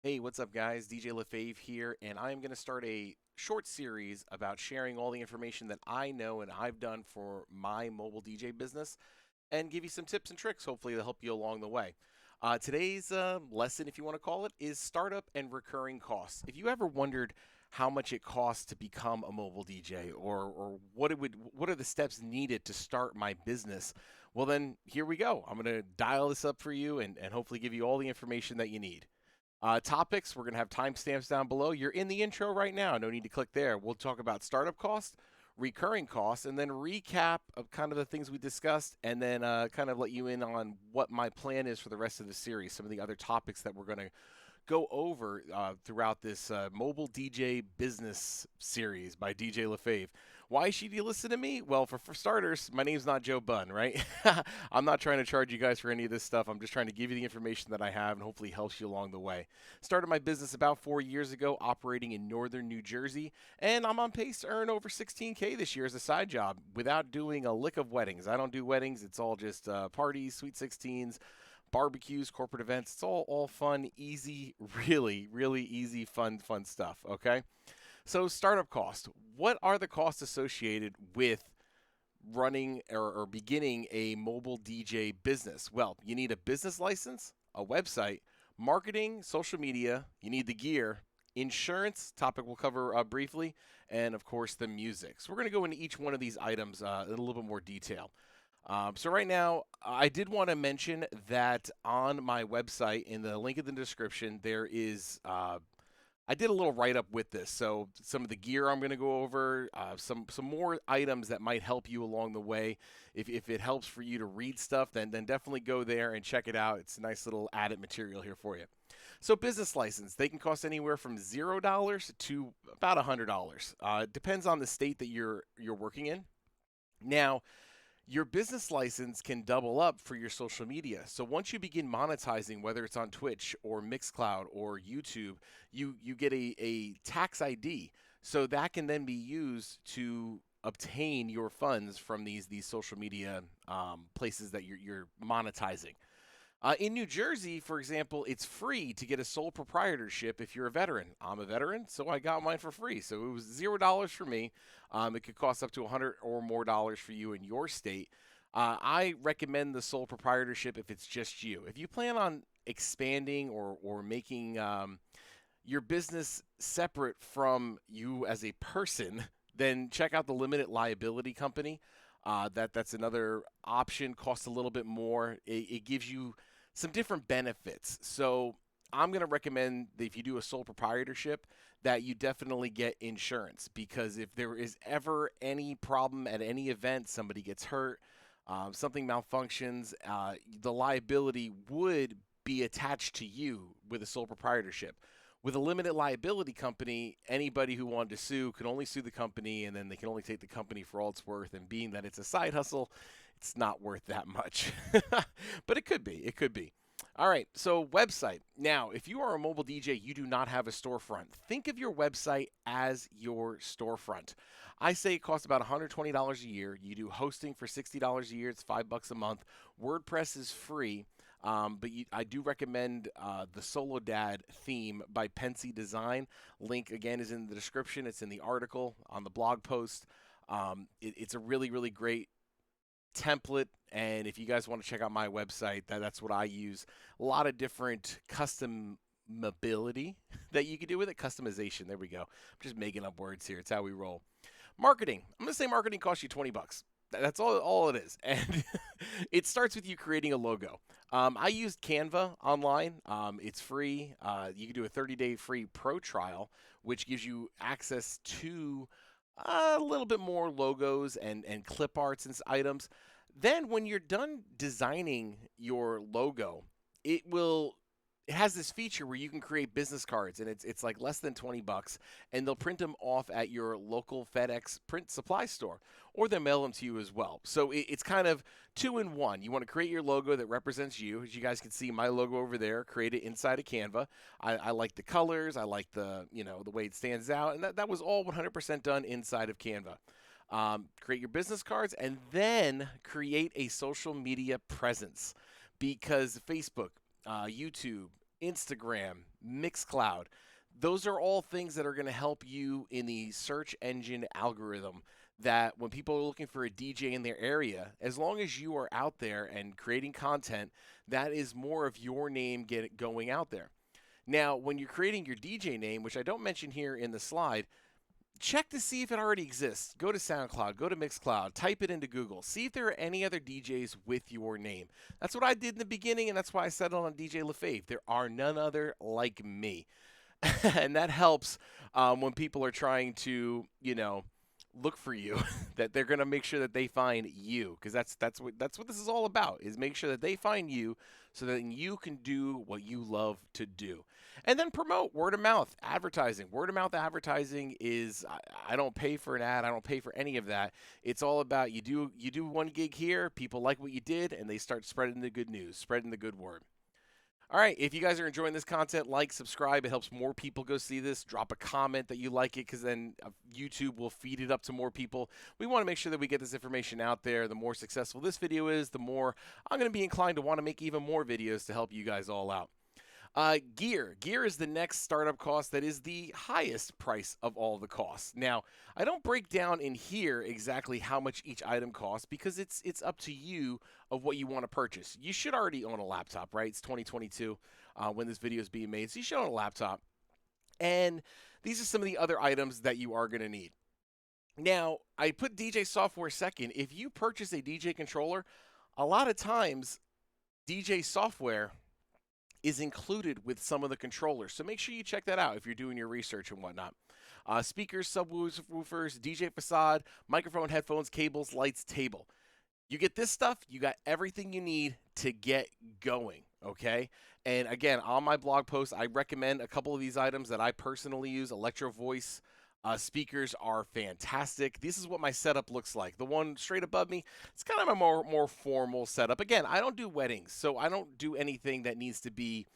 Hey, what's up, guys? DJ LaFave here, and I'm going to start a short series about sharing all the information that I know and I've done for my mobile DJ business and give you some tips and tricks, hopefully, to help you along the way. Today's lesson, if you want to call it, is startup and recurring costs. If you ever wondered how much it costs to become a mobile DJ or what are the steps needed to start my business, well, then here we go. I'm going to dial this up for you and hopefully give you all the information that you need. Topics, we're going to have timestamps down below. You're in the intro right now. No need to click there. We'll talk about startup costs, recurring costs, and then recap of kind of the things we discussed, and then kind of let you in on what my plan is for the rest of the series, some of the other topics that we're going to go over throughout this mobile DJ business series by DJ LaFave. Why should you listen to me? Well, for starters, my name's not Joe Bunn, right? I'm not trying to charge you guys for any of this stuff. I'm just trying to give you the information that I have and hopefully helps you along the way. Started my business about 4 years ago, operating in northern New Jersey, and I'm on pace to earn over 16K this year as a side job without doing a lick of weddings. I don't do weddings. It's all just parties, sweet 16s, barbecues, corporate events. It's all fun, easy, really easy, fun stuff. Okay. So startup cost. What are the costs associated with running or beginning a mobile DJ business? Well, you need a business license, a website, marketing, social media. You need the gear, insurance. Topic we'll cover briefly, and of course the music. So we're going to go into each one of these items in a little bit more detail. So right now, I did want to mention that on my website, in the link in the description, there is I did a little write up with this. So some of the gear I'm going to go over, some more items that might help you along the way. If it helps for you to read stuff, then definitely go there and check it out. It's a nice little added material here for you. So business license, they can cost anywhere from $0 to about $100. Depends on the state that you're working in. Now, your business license can double up for your social media. So once you begin monetizing, whether it's on Twitch or Mixcloud or YouTube, you get a tax ID. So that can then be used to obtain your funds from these social media places that you're monetizing. In New Jersey, for example, it's free to get a sole proprietorship if you're a veteran. I'm a veteran, so I got mine for free. So it was $0 for me. It could cost up to 100 or more dollars for you in your state. I recommend the sole proprietorship if it's just you. If you plan on expanding or making your business separate from you as a person, then check out the limited liability company. That's another option. Costs a little bit more. It gives you some different benefits. So I'm going to recommend that if you do a sole proprietorship, that you definitely get insurance, because if there is ever any problem at any event, somebody gets hurt, something malfunctions, the liability would be attached to you with a sole proprietorship. With a limited liability company, anybody who wanted to sue could only sue the company, and then they can only take the company for all it's worth. And being that it's a side hustle, it's not worth that much. But it could be. It could be. All right, so website. Now, if you are a mobile DJ, you do not have a storefront. Think of your website as your storefront. I say it costs about $120 a year. You do hosting for $60 a year. It's $5 a month. WordPress is free. I do recommend the Soledad theme by Pensy Design. Link again is in the description. It's in the article on the blog post. It's a really great template, and if you guys want to check out my website, that's what I use. A lot of different customability that you can do with it. Customization. There we go. I'm just making up words here. It's how we roll. Marketing. I'm gonna say marketing costs you $20. That's all it is, and it starts with you creating a logo. I used Canva online. It's free. You can do a 30-day free pro trial, which gives you access to a little bit more logos and clip arts and items. Then, when you're done designing your logo, it will it has this feature where you can create business cards, and it's like less than $20, and they'll print them off at your local FedEx print supply store, or they'll mail them to you as well. So it's kind of two in one. You want to create your logo that represents you. As you guys can see, my logo over there, created inside of Canva. I like the colors. I like the way it stands out, and that was all 100% done inside of Canva. Create your business cards, and then create a social media presence, because Facebook, YouTube, Instagram, Mixcloud. Those are all things that are going to help you in the search engine algorithm, that when people are looking for a DJ in their area, as long as you are out there and creating content, that is more of your name going out there. Now, when you're creating your DJ name, which I don't mention here in the slide, check to see if it already exists. Go to SoundCloud, go to Mixcloud, type it into Google. See if there are any other DJs with your name. That's what I did in the beginning, and that's why I settled on DJ LaFave. There are none other like me. And that helps when people are trying to, look for you, that they're going to make sure that they find you, because that's what this is all about, is make sure that they find you so that you can do what you love to do. And then promote word of mouth advertising. Word of mouth advertising is, I don't pay for an ad. I don't pay for any of that. It's all about you do one gig here, people like what you did, and they start spreading the good news, spreading the good word. All right, if you guys are enjoying this content, like, subscribe. It helps more people go see this. Drop a comment that you like it, because then YouTube will feed it up to more people. We want to make sure that we get this information out there. The more successful this video is, the more I'm going to be inclined to want to make even more videos to help you guys all out. Gear. Gear is the next startup cost that is the highest price of all the costs. Now, I don't break down in here exactly how much each item costs, because it's up to you of what you want to purchase. You should already own a laptop, right? It's 2022 when this video is being made, so you should own a laptop. And these are some of the other items that you are going to need. Now, I put DJ software second. If you purchase a DJ controller, a lot of times DJ software is included with some of the controllers. So make sure you check that out if you're doing your research and whatnot. Speakers, subwoofers, DJ facade, microphone, headphones, cables, lights, table. You get this stuff, you got everything you need to get going, okay? And again, on my blog post, I recommend a couple of these items that I personally use. Electro Voice speakers are fantastic. This is what my setup looks like. The one straight above me, it's kind of a more formal setup. Again, I don't do weddings, so I don't do anything that needs to be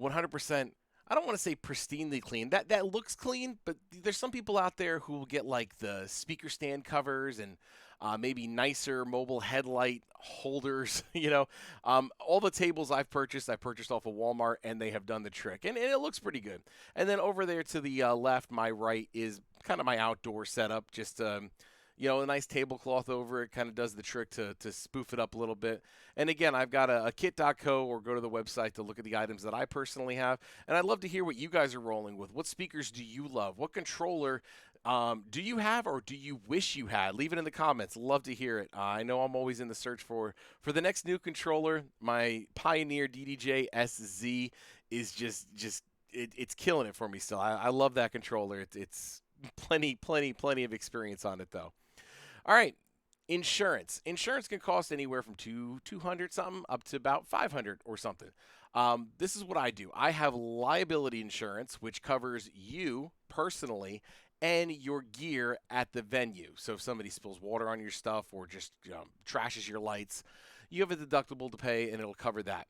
100%. I don't want to say pristinely clean. That looks clean, but there's some people out there who will get like the speaker stand covers and maybe nicer mobile headlight holders. All the tables I purchased off of Walmart, and they have done the trick, and it looks pretty good. And then over there to the left, my right, is kind of my outdoor setup. Just a nice tablecloth over it kind of does the trick to spoof it up a little bit. And again, I've got a kit.co, or go to the website to look at the items that I personally have. And I'd love to hear what you guys are rolling with. What speakers do you love? What controller do you have, or do you wish you had? Leave it in the comments. Love to hear it. I know I'm always in the search for the next new controller. My Pioneer DDJ SZ is it's killing it for me still. I love that controller. It's plenty of experience on it though. All right, insurance. Insurance can cost anywhere from $200 something up to about $500 or something. This is what I do. I have liability insurance, which covers you personally and your gear at the venue. So if somebody spills water on your stuff or just trashes your lights, you have a deductible to pay, and it'll cover that.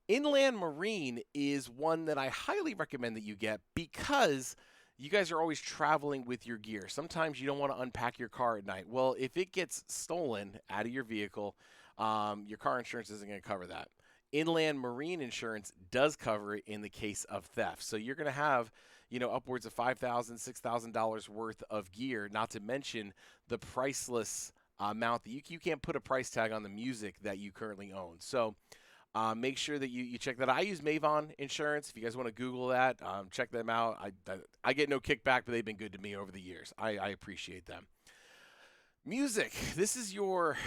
Inland Marine is one that I highly recommend that you get, because you guys are always traveling with your gear. Sometimes you don't want to unpack your car at night. Well, if it gets stolen out of your vehicle, your car insurance isn't going to cover that. Inland Marine insurance does cover it in the case of theft. So you're going to have, upwards of $5,000, $6,000 worth of gear, not to mention the priceless amount that you can't put a price tag on the music that you currently own. So make sure that you check that out. I use Mavon Insurance. If you guys want to Google that, check them out. I get no kickback, but they've been good to me over the years. I appreciate them. Music. This is your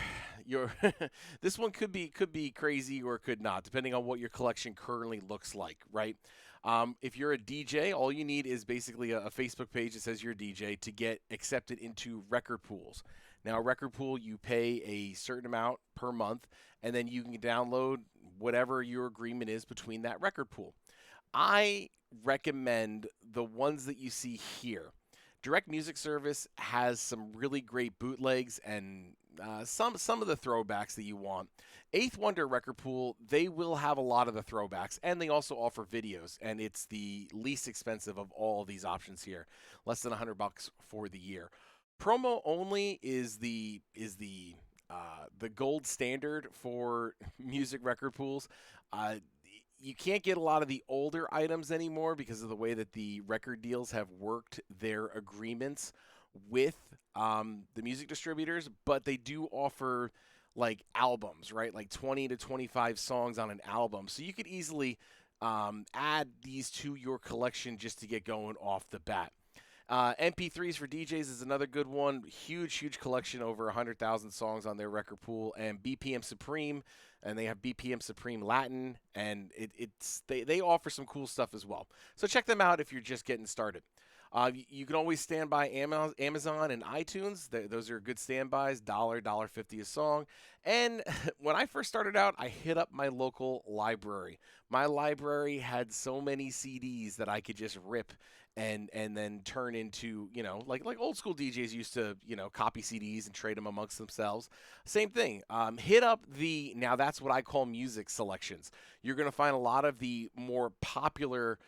this one could be crazy, or could not, depending on what your collection currently looks like, right? If you're a DJ, all you need is basically a Facebook page that says you're a DJ to get accepted into record pools. Now, a record pool, you pay a certain amount per month, and then you can download whatever your agreement is between that record pool. I recommend the ones that you see here. Direct Music Service has some really great bootlegs and some of the throwbacks that you want. Eighth Wonder Record Pool, they will have a lot of the throwbacks, and they also offer videos, and it's the least expensive of all of these options here, less than $100 for the year. Promo only is the gold standard for music record pools. you can't get a lot of the older items anymore because of the way that the record deals have worked their agreements with the music distributors, but they do offer like albums, right? Like 20 to 25 songs on an album. So you could easily add these to your collection just to get going off the bat. MP3s for DJs is another good one. Huge collection, over 100,000 songs on their record pool. And BPM Supreme, and they have BPM Supreme Latin, and they offer some cool stuff as well. So check them out if you're just getting started. You can always stand by Amazon and iTunes. Those are good standbys, $1.50 a song. And when I first started out, I hit up my local library. My library had so many CDs that I could just rip and then turn into, like old school DJs used to, copy CDs and trade them amongst themselves. Same thing. Hit up now that's what I call music selections. You're going to find a lot of the more popular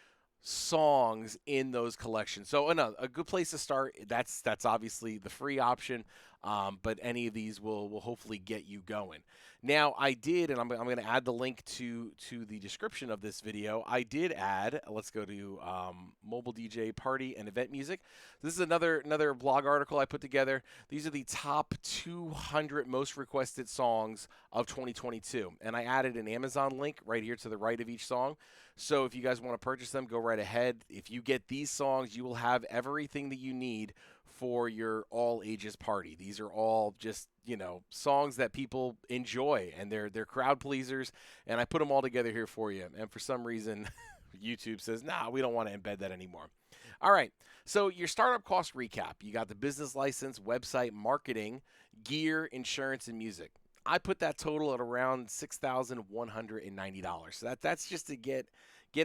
songs in those collections. So a good place to start. That's obviously the free option, but any of these will hopefully get you going. Now I did, and I'm going to add the link to the description of this video. I did add. Let's go to Mobile DJ Party and Event Music. This is another blog article I put together. These are the top 200 most requested songs of 2022, and I added an Amazon link right here to the right of each song. So if you guys want to purchase them, go right ahead. If you get these songs, you will have everything that you need for your all ages party. These are all just, songs that people enjoy, and they're crowd pleasers, and I put them all together here for you. And for some reason, YouTube says, nah, we don't want to embed that anymore. All right, so your startup cost recap. You got the business license, website, marketing, gear, insurance, and music. I put that total at around $6,190. So that's just to get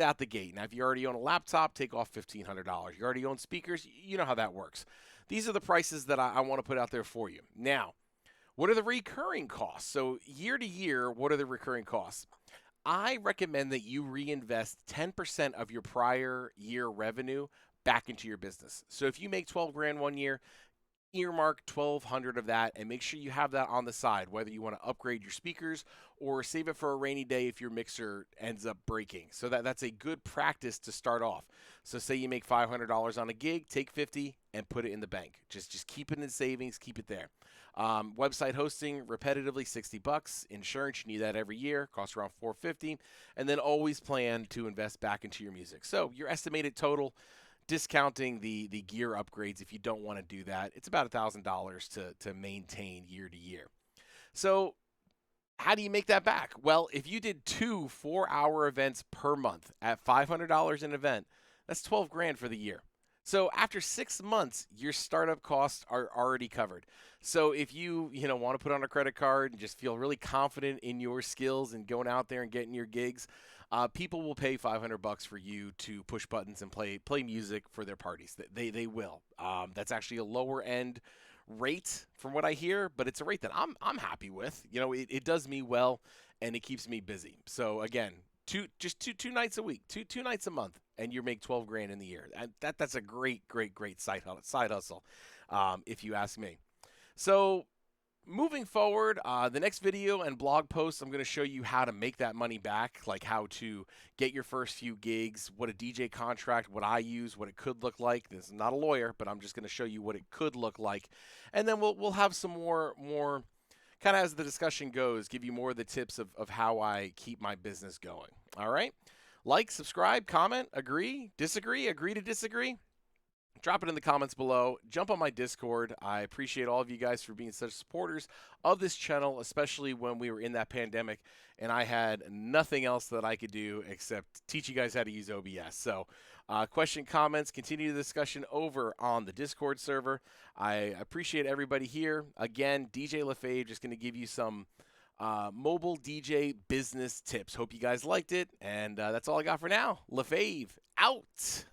out the gate. Now, if you already own a laptop, take off $1,500. You already own speakers, you know how that works. These are the prices that I want to put out there for you. Now, what are the recurring costs? So year to year, what are the recurring costs? I recommend that you reinvest 10% of your prior year revenue back into your business. So if you make 12 grand one year, earmark 1,200 of that and make sure you have that on the side, whether you want to upgrade your speakers or save it for a rainy day if your mixer ends up breaking. So that's a good practice to start off. So say you make $500 on a gig, take 50 and put it in the bank. Just keep it in savings, keep it there. Website hosting, repetitively $60. Insurance, you need that every year, costs around $450. And then always plan to invest back into your music. So your estimated total, discounting the gear upgrades, if you don't want to do that, it's about $1,000 to maintain year to year. So how do you make that back? Well, if you did 2 4-hour events per month at $500 an event, that's 12 grand for the year. So after 6 months, your startup costs are already covered. So if you want to put on a credit card and just feel really confident in your skills and going out there and getting your gigs, people will pay $500 for you to push buttons and play music for their parties. They will. That's actually a lower end rate from what I hear, but it's a rate that I'm happy with. It does me well and it keeps me busy. So again, two nights a week, two nights a month, and you make 12 grand in the year. And that's a great side hustle, if you ask me. So moving forward, the next video and blog post, I'm going to show you how to make that money back, like how to get your first few gigs, what a DJ contract, what I use, what it could look like. This is not a lawyer, but I'm just going to show you what it could look like. And then we'll have some more kind of as the discussion goes, give you more of the tips of how I keep my business going. All right? Like, subscribe, comment, agree, disagree, agree to disagree. Drop it in the comments below. Jump on my Discord. I appreciate all of you guys for being such supporters of this channel, especially when we were in that pandemic and I had nothing else that I could do except teach you guys how to use OBS. So question, comments, continue the discussion over on the Discord server. I appreciate everybody here. Again, DJ LaFave just going to give you some mobile DJ business tips. Hope you guys liked it. And that's all I got for now. LaFave out.